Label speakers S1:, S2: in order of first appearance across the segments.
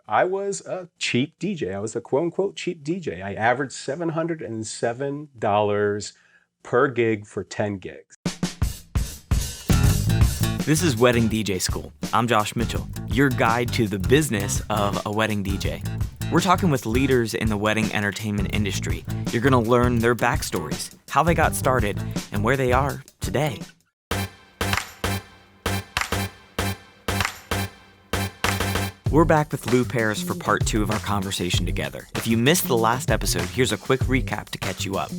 S1: I was a cheap DJ. I was a quote unquote cheap DJ. I averaged $707 per gig for 10 gigs.
S2: This is Wedding DJ School. I'm Josh Mitchell, your guide to the business of a wedding DJ. We're talking with leaders in the wedding entertainment industry. You're going to learn their backstories, how they got started, and where they are today. We're back with Lou Paris for part 2 of our conversation together. If you missed the last episode, here's a quick recap to catch you up.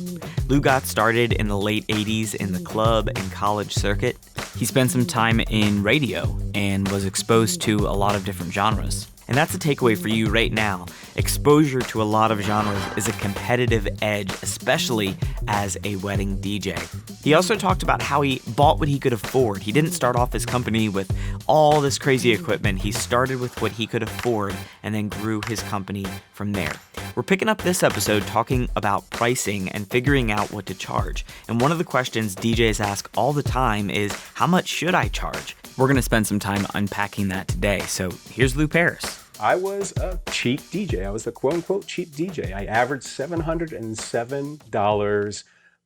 S2: Lou got started in the late 80s in the club and college circuit. He spent some time in radio and was exposed to a lot of different genres. And that's a takeaway for you right now. Exposure to a lot of genres is a competitive edge, especially as a wedding DJ. He also talked about how he bought what he could afford. He didn't start off his company with all this crazy equipment. He started with what he could afford and then grew his company from there. We're picking up this episode talking about pricing and figuring out what to charge. And one of the questions DJs ask all the time is, how much should I charge? We're going to spend some time unpacking that today. So here's Lou Paris.
S1: I was a cheap DJ. I was a quote unquote cheap DJ. I averaged $707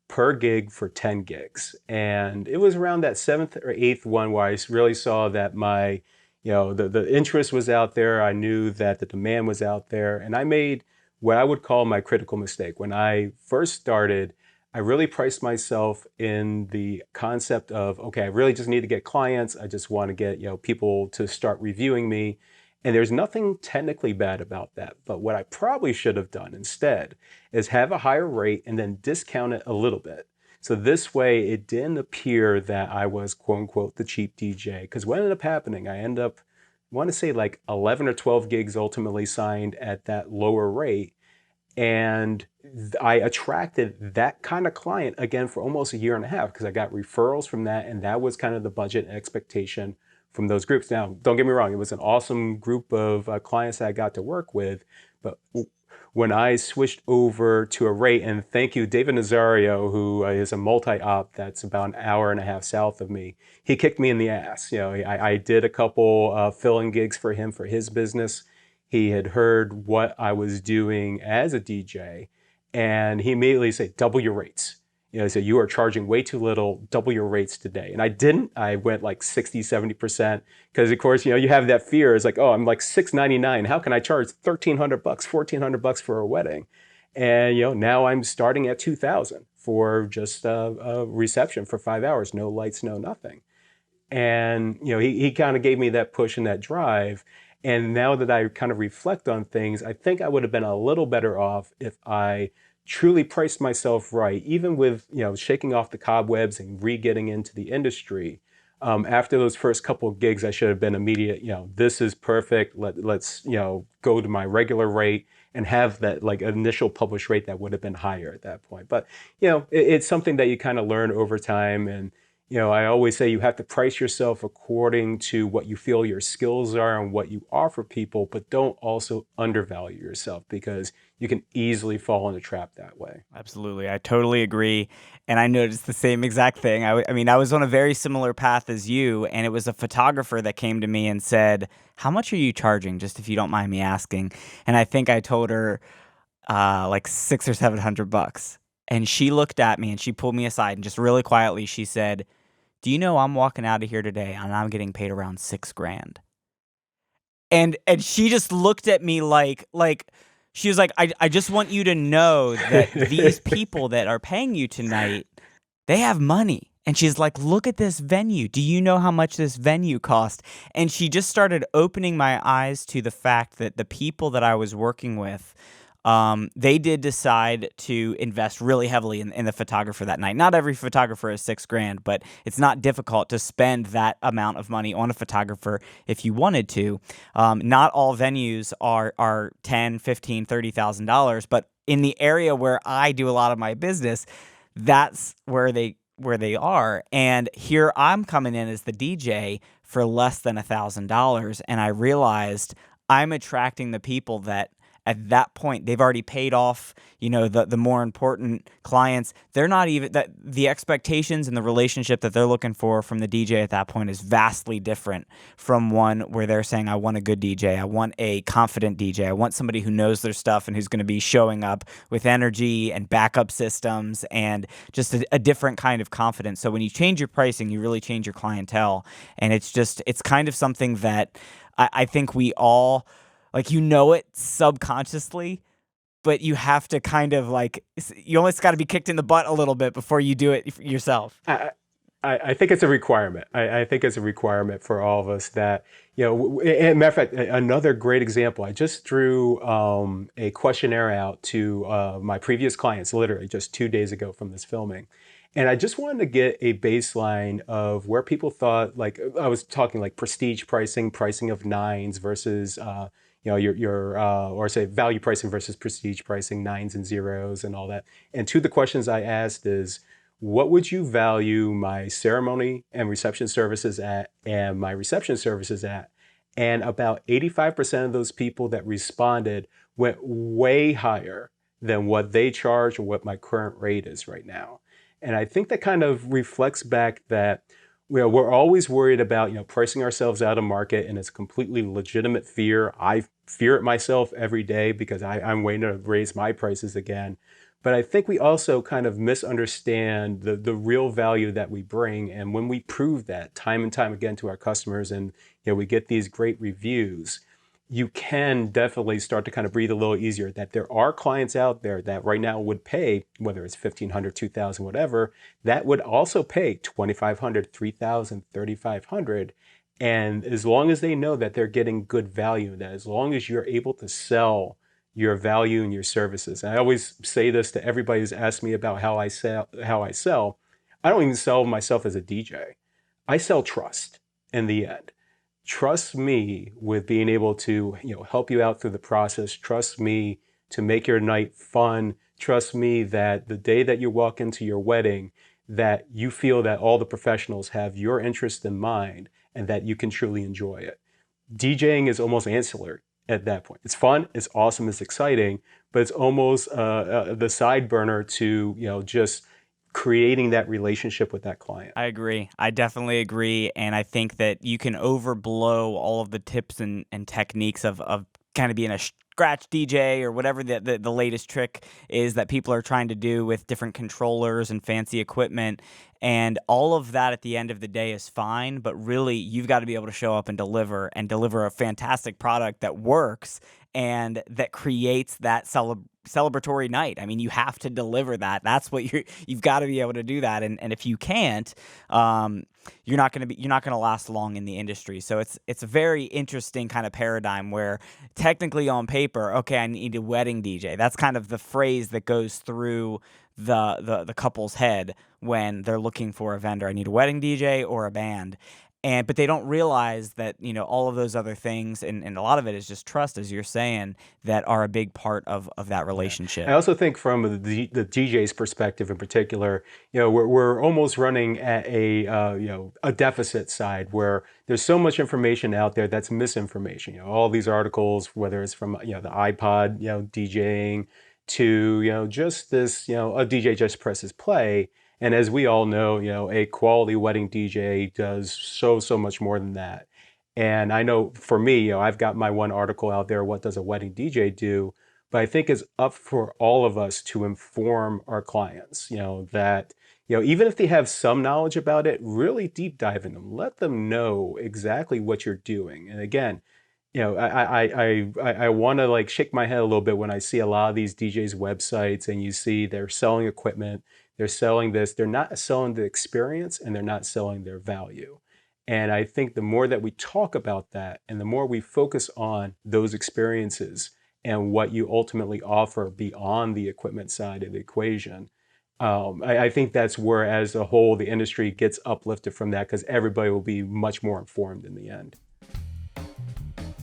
S1: per gig for 10 gigs. And it was around that 7th or 8th one where I really saw that the interest was out there. I knew that the demand was out there. And I made what I would call my critical mistake. When I first started, I really priced myself in the concept of, okay, I really just need to get clients. I just want to get, people to start reviewing me. And there's nothing technically bad about that. But what I probably should have done instead is have a higher rate and then discount it a little bit. So this way it didn't appear that I was quote unquote the cheap DJ. Because what ended up happening, I want to say like 11 or 12 gigs ultimately signed at that lower rate. And I attracted that kind of client again for almost a year and a half because I got referrals from that. And that was kind of the budget and expectation from those groups. Now, don't get me wrong, it was an awesome group of clients that I got to work with. But when I switched over to a rate, and thank you, David Nazario, who is a multi-op that's about an hour and a half south of me, he kicked me in the ass. I did a couple fill-in gigs for him for his business. He had heard what I was doing as a DJ, and he immediately said, double your rates. He said, you are charging way too little, double your rates today. And I didn't. I went like 60, 70%. Because of course, you have that fear. It's like, oh, I'm like $699. How can I charge $1,300, $1,400 for a wedding? And, now I'm starting at $2,000 for just a reception for 5 hours. No lights, no nothing. And, he kind of gave me that push and that drive. And now that I kind of reflect on things, I think I would have been a little better off if I truly priced myself right, even with, shaking off the cobwebs and re-getting into the industry. After those first couple of gigs, I should have been immediate, this is perfect. Let's go to my regular rate and have that like initial published rate that would have been higher at that point. But, it's something that you kind of learn over time. And, I always say you have to price yourself according to what you feel your skills are and what you offer people, but don't also undervalue yourself because you can easily fall in a trap that way.
S2: Absolutely. I totally agree. And I noticed the same exact thing. I mean, I was on a very similar path as you, and it was a photographer that came to me and said, how much are you charging, just if you don't mind me asking? And I think I told her like $600 or $700. And she looked at me and she pulled me aside and just really quietly, she said, do you know I'm walking out of here today and I'm getting paid around $6,000? And she just looked at me like she was like, I just want you to know that these people that are paying you tonight, they have money. And she's like, look at this venue. Do you know how much this venue cost? And she just started opening my eyes to the fact that the people that I was working with, they did decide to invest really heavily in the photographer that night. Not every photographer is $6,000, but it's not difficult to spend that amount of money on a photographer if you wanted to. Not all venues are $10,000, $15,000, $30,000, but in the area where I do a lot of my business, that's where they are. And here I'm coming in as the DJ for less than $1,000, and I realized I'm attracting the people that at that point they've already paid off, the more important clients. They're not even that the expectations and the relationship that they're looking for from the DJ at that point is vastly different from one where they're saying, I want a good DJ, I want a confident DJ, I want somebody who knows their stuff and who's going to be showing up with energy and backup systems and just a different kind of confidence. So when you change your pricing, you really change your clientele. And it's kind of something that I think we all, like, it subconsciously, but you have to kind of you almost got to be kicked in the butt a little bit before you do it yourself.
S1: I think it's a requirement. I think it's a requirement for all of us that, and matter of fact, another great example, I just threw a questionnaire out to my previous clients, literally just 2 days ago from this filming. And I just wanted to get a baseline of where people thought, I was talking like prestige pricing of nines versus, or say value pricing versus prestige pricing, nines and zeros and all that. And two of the questions I asked is, what would you value my ceremony and reception services at and my reception services at? And about 85% of those people that responded went way higher than what they charge or what my current rate is right now. And I think that kind of reflects back that we're always worried about pricing ourselves out of market, and it's a completely legitimate fear. I fear it myself every day because I'm waiting to raise my prices again. But I think we also kind of misunderstand the real value that we bring. And when we prove that time and time again to our customers and we get these great reviews, you can definitely start to kind of breathe a little easier that there are clients out there that right now would pay, whether it's $1,500, $2,000, whatever, that would also pay $2,500, $3,000, $3,500. And as long as they know that they're getting good value, that as long as you're able to sell your value and your services. And I always say this to everybody who's asked me about how I sell. I don't even sell myself as a DJ. I sell trust in the end. Trust me with being able to, help you out through the process. Trust me to make your night fun. Trust me that the day that you walk into your wedding, that you feel that all the professionals have your interest in mind and that you can truly enjoy it. DJing is almost ancillary at that point. It's fun, it's awesome, it's exciting, but it's almost the side burner to, just creating that relationship with that client.
S2: I agree. I definitely agree. And I think that you can overblow all of the tips and techniques of kind of being a scratch DJ or whatever the latest trick is that people are trying to do with different controllers and fancy equipment. And all of that at the end of the day is fine, but really you've got to be able to show up and deliver a fantastic product that works and that creates that celebratory night. I mean, you have to deliver that. That's what you've got to be able to do that. And if you can't, you're not going to last long in the industry. So it's a very interesting kind of paradigm where technically on paper, okay, I need a wedding DJ. That's kind of the phrase that goes through the couple's head when they're looking for a vendor. I need a wedding DJ or a band. But they don't realize that, all of those other things, and a lot of it is just trust, as you're saying, that are a big part of that relationship.
S1: I also think from the DJ's perspective in particular, we're almost running at a deficit side where there's so much information out there that's misinformation. All these articles, whether it's from the iPod, DJing to just this, a DJ just presses play. And as we all know, a quality wedding DJ does so much more than that. And I know for me, I've got my one article out there, what does a wedding DJ do? But I think it's up for all of us to inform our clients, that, even if they have some knowledge about it, really deep dive in them, let them know exactly what you're doing. And again, I want to shake my head a little bit when I see a lot of these DJs websites and you see they're selling equipment. They're selling this. They're not selling the experience and they're not selling their value. And I think the more that we talk about that and the more we focus on those experiences and what you ultimately offer beyond the equipment side of the equation, I think that's where, as a whole, the industry gets uplifted from that because everybody will be much more informed in the end.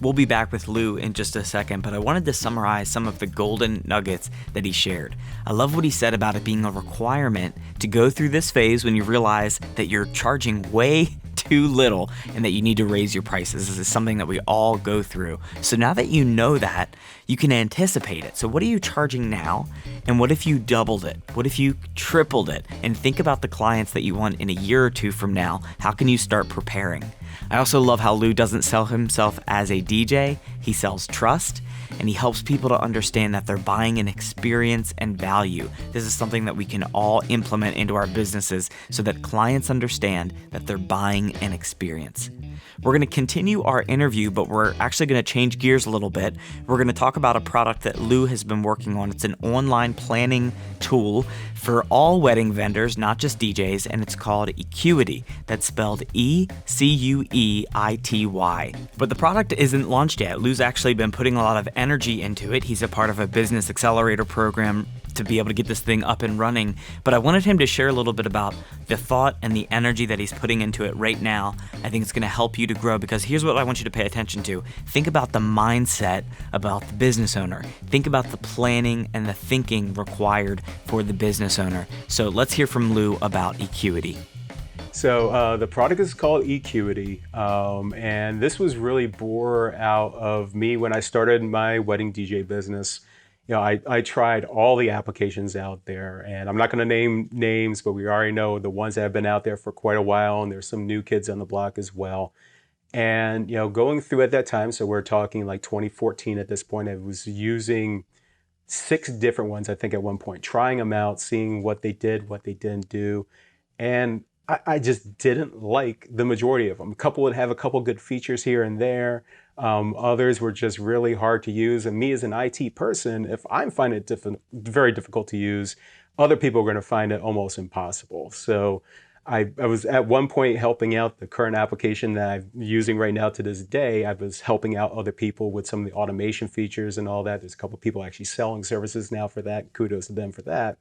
S2: We'll be back with Lou in just a second, but I wanted to summarize some of the golden nuggets that he shared. I love what he said about it being a requirement to go through this phase when you realize that you're charging way too little and that you need to raise your prices. This is something that we all go through. So now that you know that, you can anticipate it. So what are you charging now? And what if you doubled it? What if you tripled it? And think about the clients that you want in a year or two from now. How can you start preparing? I also love how Lou doesn't sell himself as a DJ. He sells trust, and he helps people to understand that they're buying an experience and value. This is something that we can all implement into our businesses so that clients understand that they're buying an experience. We're going to continue our interview, but we're actually going to change gears a little bit. We're going to talk about a product that Lou has been working on. It's an online planning tool for all wedding vendors, not just DJs, and it's called eCUEity. That's spelled eCUEity. But the product isn't launched yet. Lou's actually been putting a lot of energy into it. He's a part of a business accelerator program to be able to get this thing up and running. But I wanted him to share a little bit about the thought and the energy that he's putting into it right now. I think it's going to help you to grow, because here's what I want you to pay attention to. Think about the mindset about the business owner. Think about the planning and the thinking required for the business owner. So let's hear from Lou about eCUEity.
S1: So the product is called eCUEity, and this was really born out of me when I started my wedding DJ business. I tried all the applications out there, and I'm not going to name names, but we already know the ones that have been out there for quite a while, and there's some new kids on the block as well. And, going through at that time, so we're talking like 2014 at this point, I was using 6 different ones, I think, at one point, trying them out, seeing what they did, what they didn't do. And I just didn't like the majority of them. A couple would have a couple good features here and there. Others were just really hard to use. And me as an IT person, if I'm finding it very difficult to use, other people are going to find it almost impossible. So I was at one point helping out the current application that I'm using right now to this day. I was helping out other people with some of the automation features and all that. There's a couple people actually selling services now for that. Kudos to them for that.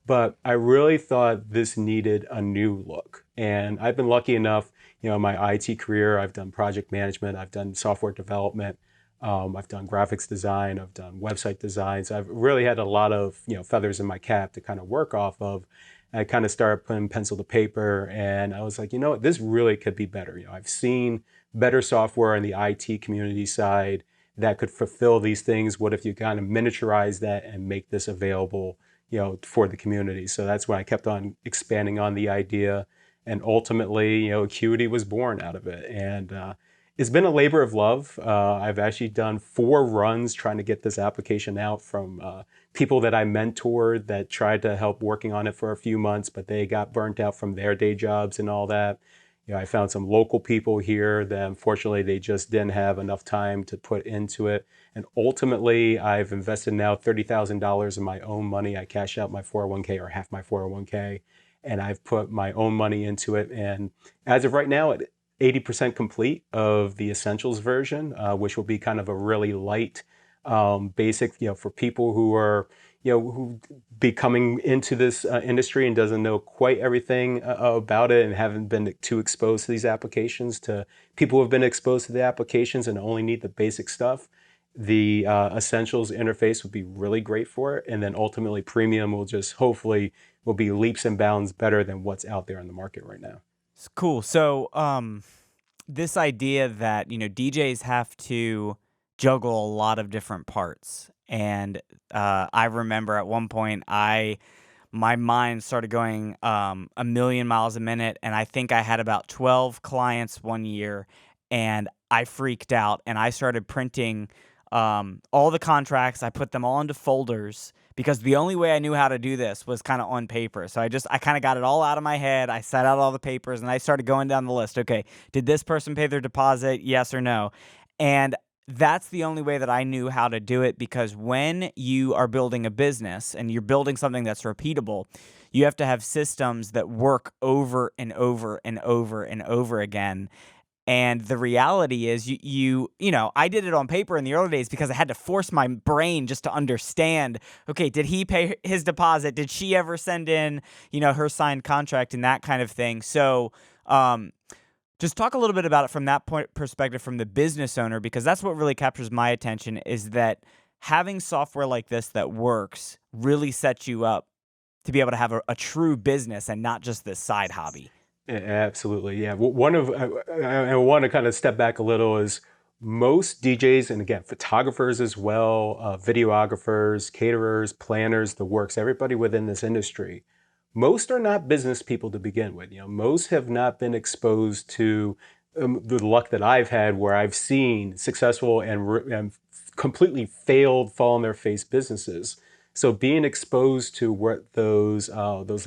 S1: But I really thought this needed a new look. And I've been lucky enough, in my IT career, I've done project management, I've done software development, I've done graphics design, I've done website designs. I've really had a lot of, feathers in my cap to kind of work off of. I kind of started putting pencil to paper, and I was like, this really could be better. I've seen better software on the IT community side that could fulfill these things. What if you kind of miniaturize that and make this available for the community? So that's when I kept on expanding on the idea. And ultimately, eCUEity was born out of it. And it's been a labor of love. I've actually done 4 runs trying to get this application out from people that I mentored that tried to help working on it for a few months, but they got burnt out from their day jobs and all that. I found some local people here that unfortunately they just didn't have enough time to put into it. And ultimately, I've invested now $30,000 in my own money. I cashed out my 401k, or half my 401k, and I've put my own money into it. And as of right now, it's 80% complete of the Essentials version, which will be kind of a really light, basic, for people who are, who be coming into this industry and doesn't know quite everything about it and haven't been too exposed to these applications, to people who have been exposed to the applications and only need the basic stuff. The Essentials interface would be really great for it. And then ultimately Premium will just hopefully will be leaps and bounds better than what's out there in the market right now.
S2: It's cool. So, this idea that, DJs have to juggle a lot of different parts. And I remember at one point, my mind started going a million miles a minute. And I think I had about 12 clients one year, and I freaked out and I started printing all the contracts. I put them all into folders, because the only way I knew how to do this was kind of on paper. So I kind of got it all out of my head. I set out all the papers and I started going down the list. Okay, did this person pay their deposit? Yes or no? And that's the only way that I knew how to do it, because when you are building a business and you're building something that's repeatable, you have to have systems that work over and over and over and over again. And the reality is I did it on paper in the early days because I had to force my brain just to understand, okay, did he pay his deposit? Did she ever send in, her signed contract and that kind of thing? So just talk a little bit about it from that point perspective, from the business owner, because that's what really captures my attention, is that having software like this that works really sets you up to be able to have a true business and not just this side hobby.
S1: Absolutely, yeah. One of I want to kind of step back a little is most DJs and again photographers as well, videographers, caterers, planners, the works, everybody within this industry. Most are not business people to begin with. Most have not been exposed to the luck that I've had, where I've seen successful and completely failed, fall on their face businesses. So being exposed to what those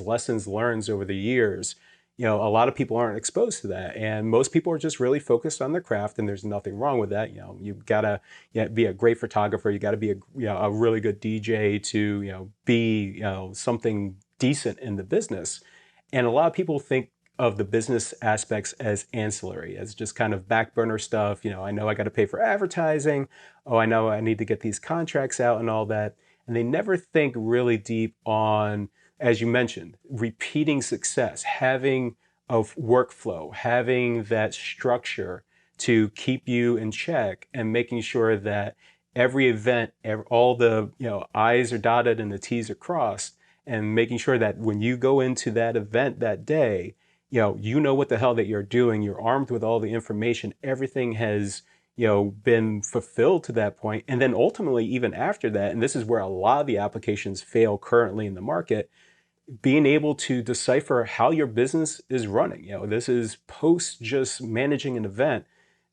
S1: lessons learned over the years, a lot of people aren't exposed to that, and most people are just really focused on their craft, and there's nothing wrong with that. You've got to be a great photographer. You got to be a really good DJ to be something decent in the business. And a lot of people think of the business aspects as ancillary, as just kind of back burner stuff. I know I got to pay for advertising. Oh, I know I need to get these contracts out and all that. And they never think really deep on, as you mentioned, repeating success, having a workflow, having that structure to keep you in check, and making sure that every event, all the I's are dotted and the T's are crossed, and making sure that when you go into that event that day, you know what the hell that you're doing. You're armed with all the information. Everything has been fulfilled to that point, and then ultimately, even after that, and this is where a lot of the applications fail currently in the market, being able to decipher how your business is running. This is post just managing an event.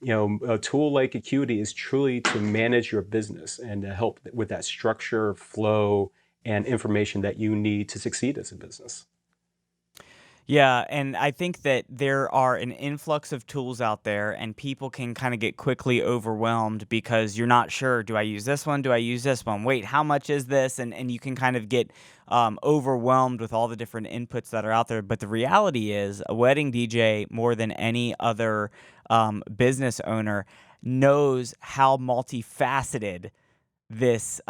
S1: A tool like eCUEity is truly to manage your business and to help with that structure, flow, and information that you need to succeed as a business.
S2: Yeah, and I think that there are an influx of tools out there, and people can kind of get quickly overwhelmed because you're not sure, do I use this one? Do I use this one? Wait, how much is this? And you can kind of get overwhelmed with all the different inputs that are out there. But the reality is, a wedding DJ, more than any other business owner, knows how multifaceted this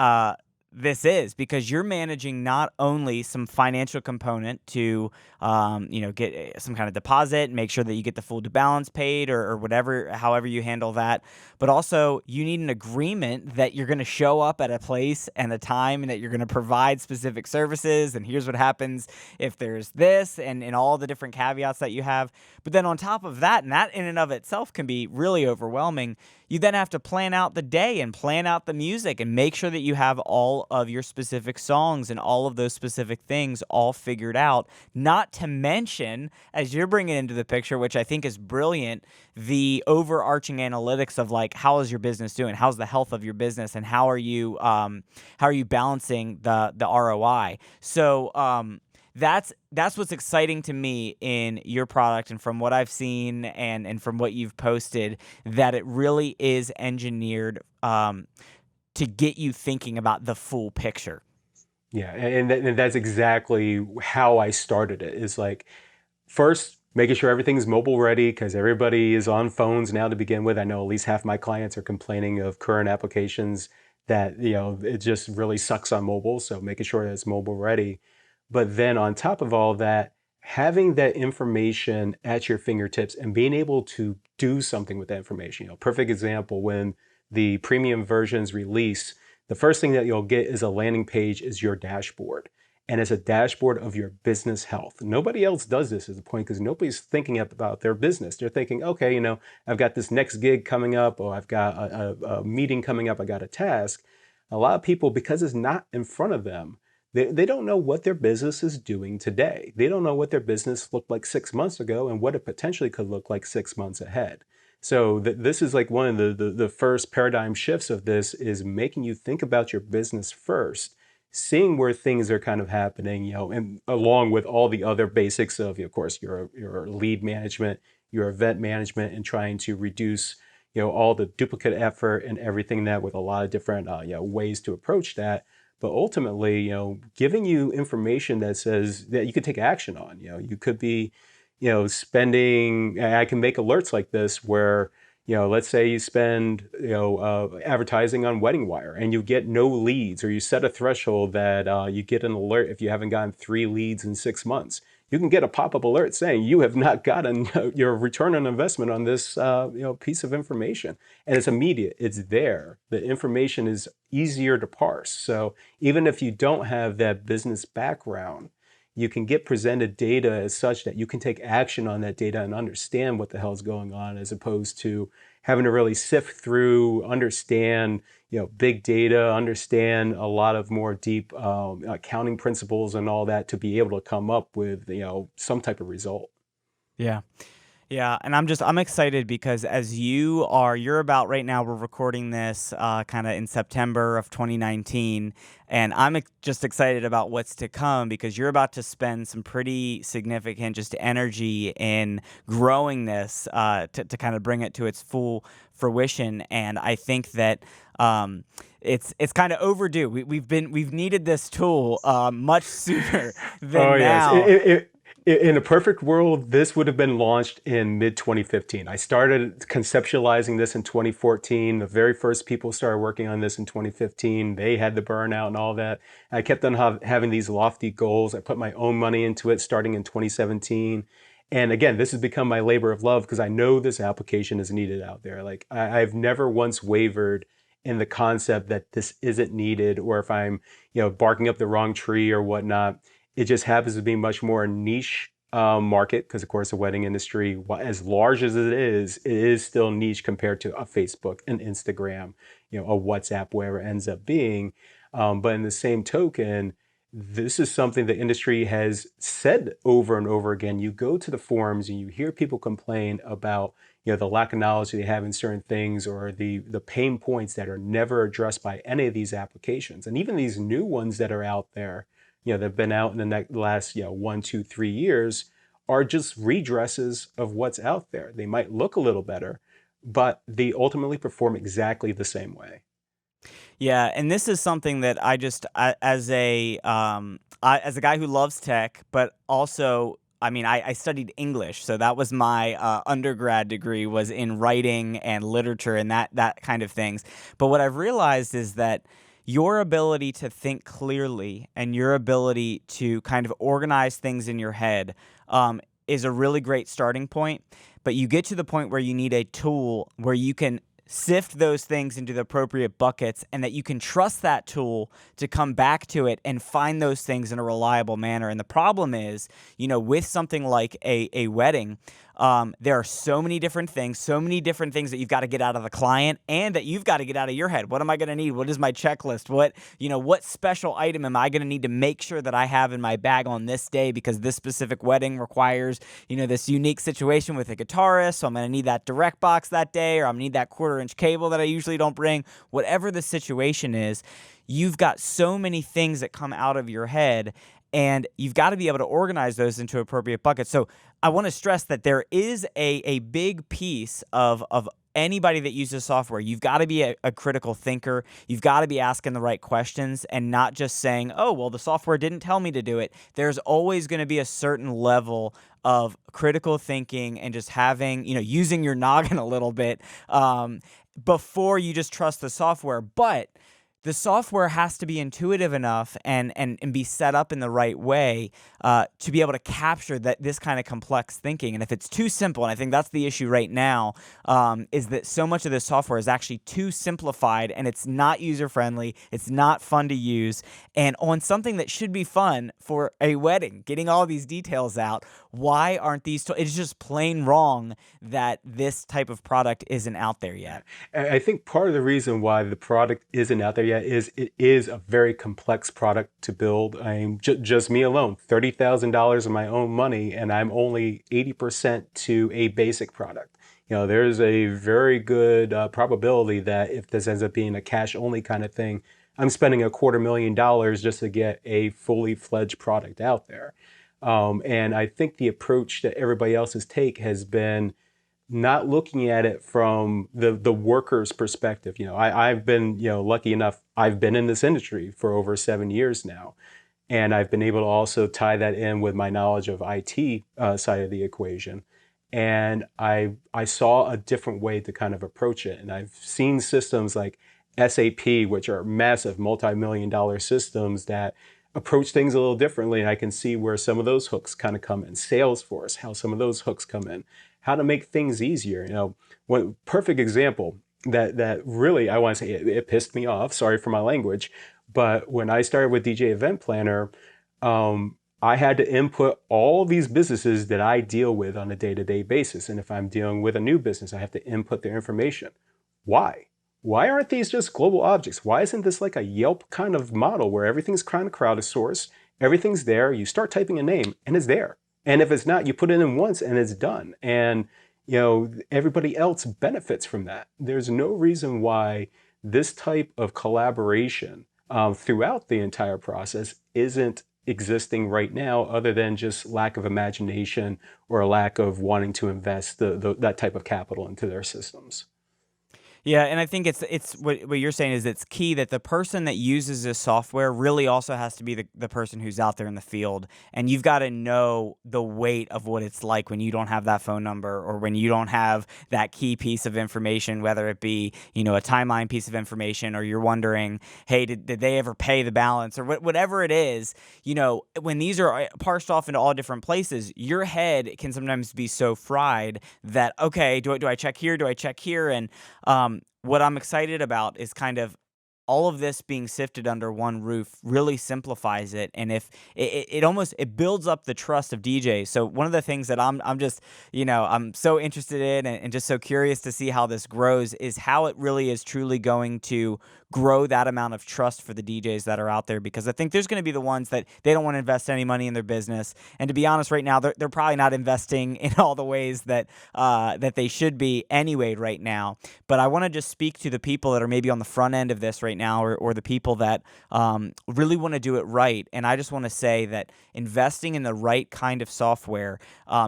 S2: this is, because you're managing not only some financial component to get some kind of deposit, make sure that you get the full balance paid, or whatever, however you handle that, but also you need an agreement that you're going to show up at a place and a time, and that you're going to provide specific services, and here's what happens if there's this, and all the different caveats that you have. But then on top of that, and that in and of itself can be really overwhelming, you then have to plan out the day and plan out the music and make sure that you have all of your specific songs and all of those specific things all figured out. Not to mention, as you're bringing into the picture, which I think is brilliant, the overarching analytics of, like, how is your business doing? How's the health of your business? And how are you balancing the ROI? So that's what's exciting to me in your product, and from what I've seen, and from what you've posted, that it really is engineered to get you thinking about the full picture.
S1: Yeah, and that's exactly how I started it. Is like, first, making sure everything's mobile ready, because everybody is on phones now to begin with. I know at least half my clients are complaining of current applications that it just really sucks on mobile. So making sure that it's mobile ready. But then on top of all that, having that information at your fingertips and being able to do something with that information. Perfect example, when the premium versions release, the first thing that you'll get is a landing page, is your dashboard. And it's a dashboard of your business health. Nobody else does this at the point, because nobody's thinking about their business. They're thinking, okay, I've got this next gig coming up, or I've got a meeting coming up, I got a task. A lot of people, because it's not in front of them, they don't know what their business is doing today. They don't know what their business looked like 6 months ago and what it potentially could look like 6 months ahead. So this is like one of the first paradigm shifts of this, is making you think about your business first, seeing where things are kind of happening, and along with all the other basics of course, your lead management, your event management, and trying to reduce, all the duplicate effort and everything, that with a lot of different, ways to approach that. But ultimately, giving you information that says that you could take action on. You could be, spending. I can make alerts like this where, let's say you spend, advertising on Wedding Wire, and you get no leads, or you set a threshold that you get an alert if you haven't gotten 3 leads in 6 months. You can get a pop-up alert saying you have not gotten your return on investment on this piece of information, and it's immediate. It's there. The information is easier to parse. So even if you don't have that business background, you can get presented data as such that you can take action on that data and understand what the hell's going on, as opposed to having to really sift through, understand, big data, understand a lot of more deep accounting principles and all that to be able to come up with, some type of result.
S2: Yeah. Yeah, and I'm excited because as you're about right now, we're recording this kind of in September of 2019, and just excited about what's to come because you're about to spend some pretty significant just energy in growing this to kind of bring it to its full fruition. And I think that it's kind of overdue. We've needed this tool much sooner
S1: Oh
S2: than
S1: yes.
S2: now.
S1: In a perfect world, this would have been launched in mid 2015. I started conceptualizing this in 2014. The very first people started working on this in 2015. They had the burnout and all that. I kept on having these lofty goals. I put my own money into it starting in 2017. And again, this has become my labor of love because I know this application is needed out there. Like I've never once wavered in the concept that this isn't needed, or if I'm, barking up the wrong tree or whatnot. It just happens to be much more niche market because, of course, the wedding industry, as large as it is still niche compared to a Facebook, an Instagram, a WhatsApp, wherever it ends up being. But in the same token, this is something the industry has said over and over again. You go to the forums and you hear people complain about the lack of knowledge they have in certain things, or the pain points that are never addressed by any of these applications, and even these new ones that are out there that have been out in the last 1, 2, 3 years are just redresses of what's out there. They might look a little better, but they ultimately perform exactly the same way.
S2: Yeah, and this is something that as a guy who loves tech, but also, I mean, I studied English, so that was my undergrad degree was in writing and literature and that kind of things. But what I've realized is that your ability to think clearly and your ability to kind of organize things in your head is a really great starting point. But you get to the point where you need a tool where you can sift those things into the appropriate buckets and that you can trust that tool to come back to it and find those things in a reliable manner. And the problem is, with something like a wedding, there are so many different things that you've got to get out of the client and that you've got to get out of your head. What am I going to need? What is my checklist? What special item am I going to need to make sure that I have in my bag on this day because this specific wedding requires, this unique situation with a guitarist. So I'm going to need that direct box that day, or I'm going to need that 1/4-inch cable that I usually don't bring. Whatever the situation is, you've got so many things that come out of your head, and you've got to be able to organize those into appropriate buckets. So I want to stress that there is a big piece of anybody that uses software. You've got to be a critical thinker. You've got to be asking the right questions and not just saying, oh, well, the software didn't tell me to do it. There's always going to be a certain level of critical thinking and just having, using your noggin a little bit before you just trust the software. But the software has to be intuitive enough and be set up in the right way to be able to capture this kind of complex thinking. And if it's too simple, and I think that's the issue right now, is that so much of this software is actually too simplified and it's not user-friendly, it's not fun to use, and on something that should be fun for a wedding, getting all these details out, why aren't these it's just plain wrong that this type of product isn't out there yet.
S1: I think part of the reason why the product isn't out there yet is it is a very complex product to build. I'm just me alone, $30,000 of my own money, and I'm only 80% to a basic product. There's a very good probability that if this ends up being a cash only kind of thing, I'm spending $250,000 just to get a fully fledged product out there. And I think the approach that everybody else's take has been not looking at it from the worker's perspective. I've been, lucky enough, I've been in this industry for over 7 years now. And I've been able to also tie that in with my knowledge of IT side of the equation. And I saw a different way to kind of approach it. And I've seen systems like SAP, which are massive multi-million-dollar systems that approach things a little differently. And I can see where some of those hooks kind of come in. Salesforce, how some of those hooks come in, how to make things easier. One perfect example that really, I want to say it pissed me off. Sorry for my language. But when I started with DJ Event Planner, I had to input all these businesses that I deal with on a day-to-day basis. And if I'm dealing with a new business, I have to input their information. Why? Why aren't these just global objects? Why isn't this like a Yelp kind of model where everything's kind of crowdsourced, everything's there, you start typing a name and it's there. And if it's not, you put it in once and it's done. And everybody else benefits from that. There's no reason why this type of collaboration throughout the entire process isn't existing right now, other than just lack of imagination or a lack of wanting to invest that type of capital into their systems.
S2: Yeah, and I think it's what you're saying is it's key that the person that uses this software really also has to be the person who's out there in the field. And you've got to know the weight of what it's like when you don't have that phone number or when you don't have that key piece of information, whether it be, a timeline piece of information, or you're wondering, hey, did they ever pay the balance, or whatever it is. When these are parsed off into all different places, your head can sometimes be so fried that, okay, do I check here? Do I check here? And what I'm excited about is kind of all of this being sifted under one roof really simplifies it, and if it almost it builds up the trust of DJs. So one of the things that I'm just I'm so interested in and just so curious to see how this grows is how it really is truly going to grow that amount of trust for the DJs that are out there, because I think there's going to be the ones that they don't want to invest any money in their business, and to be honest, right now they're probably not investing in all the ways that that they should be anyway right now. But I want to just speak to the people that are maybe on the front end of this right now, or the people that really want to do it right. And I just want to say that investing in the right kind of software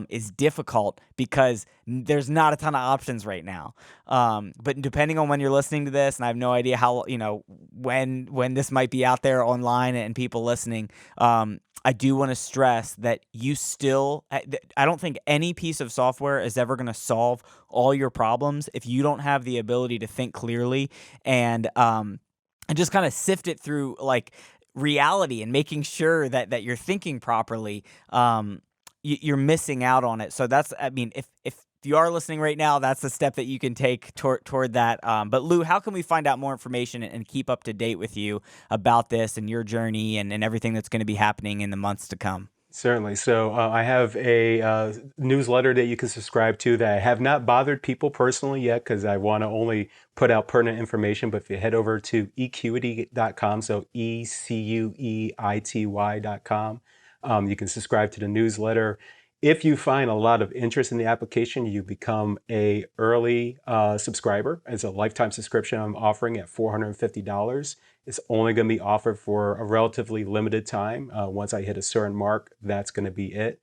S2: is difficult because there's not a ton of options right now. But depending on when you're listening to this, and I have no idea how, when this might be out there online and people listening, I do want to stress that I don't think any piece of software is ever going to solve all your problems if you don't have the ability to think clearly and just kind of sift it through like reality and making sure that you're thinking properly. You're missing out on it. So that's, if you are listening right now, that's the step that you can take toward that. But Lou, how can we find out more information and keep up to date with you about this and your journey and everything that's going to be happening in the months to come?
S1: Certainly. So I have a newsletter that you can subscribe to that I have not bothered people personally yet because I want to only put out pertinent information. But if you head over to eCUEity.com, so eCUEity.com, you can subscribe to the newsletter. If you find a lot of interest in the application, you become a early subscriber. It's a lifetime subscription I'm offering at $450. It's only going to be offered for a relatively limited time. Once I hit a certain mark, that's going to be it.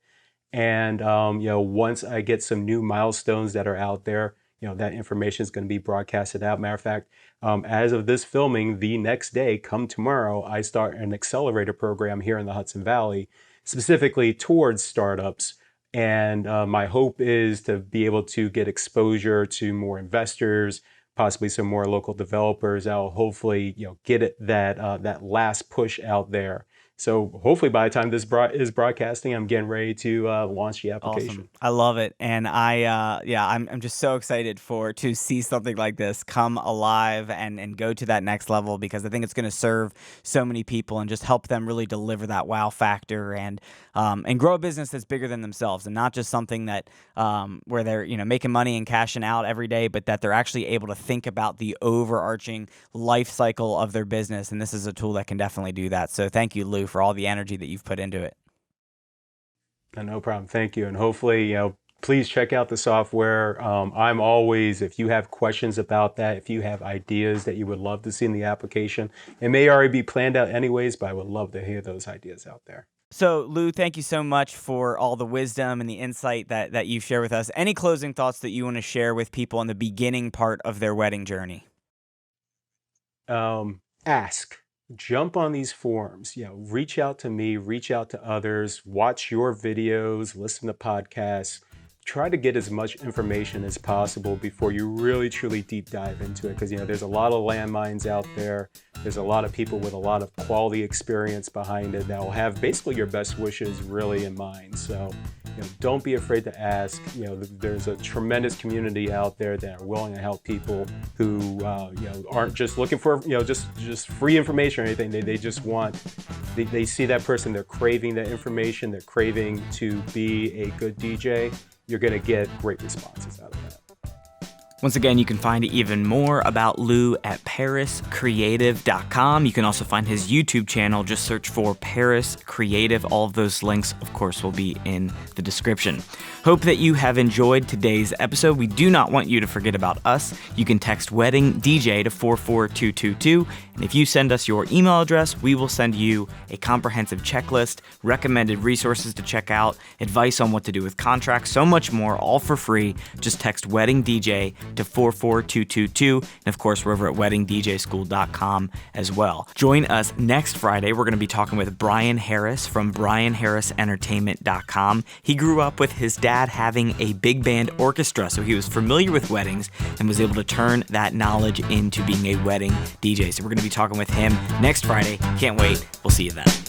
S1: And once I get some new milestones that are out there, that information is going to be broadcasted out. Matter of fact, as of this filming, the next day, come tomorrow, I start an accelerator program here in the Hudson Valley, specifically towards startups. And my hope is to be able to get exposure to more investors, possibly some more local developers. That'll hopefully, get it that last push out there. So hopefully by the time this is broadcasting, I'm getting ready to launch the application.
S2: Awesome. I love it. And I'm just so excited to see something like this come alive and go to that next level, because I think it's going to serve so many people and just help them really deliver that wow factor and grow a business that's bigger than themselves, and not just something that where they're, making money and cashing out every day, but that they're actually able to think about the overarching life cycle of their business. And this is a tool that can definitely do that. So thank you, Lou, for all the energy that you've put into it.
S1: No problem. Thank you. And hopefully, please check out the software. I'm always, if you have questions about that, if you have ideas that you would love to see in the application, it may already be planned out anyways, but I would love to hear those ideas out there.
S2: So, Lou, thank you so much for all the wisdom and the insight that you share with us. Any closing thoughts that you want to share with people in the beginning part of their wedding journey?
S1: Ask. Jump on these forums, reach out to me, reach out to others, watch your videos, listen to podcasts, try to get as much information as possible before you really truly deep dive into it, because there's a lot of landmines out there. There's a lot of people with a lot of quality experience behind it that will have basically your best wishes really in mind. So don't be afraid to ask. There's a tremendous community out there that are willing to help people who aren't just looking for just free information or anything. They just want, they see that person, they're craving that information, they're craving to be a good DJ. You're going to get great responses out of that.
S2: Once again, you can find even more about Lou at pariscreative.com. You can also find his YouTube channel. Just search for Paris Creative. All of those links, of course, will be in the description. Hope that you have enjoyed today's episode. We do not want you to forget about us. You can text Wedding DJ to 44222. And if you send us your email address, we will send you a comprehensive checklist, recommended resources to check out, advice on what to do with contracts, so much more, all for free. Just text Wedding DJ to 44222. And of course, we're over at weddingdjschool.com as well. Join us next Friday. We're going to be talking with Brian Harris from brianharrisentertainment.com. He grew up with his dad having a big band orchestra, so he was familiar with weddings and was able to turn that knowledge into being a wedding DJ. So we're going to be talking with him next Friday. Can't wait. We'll see you then.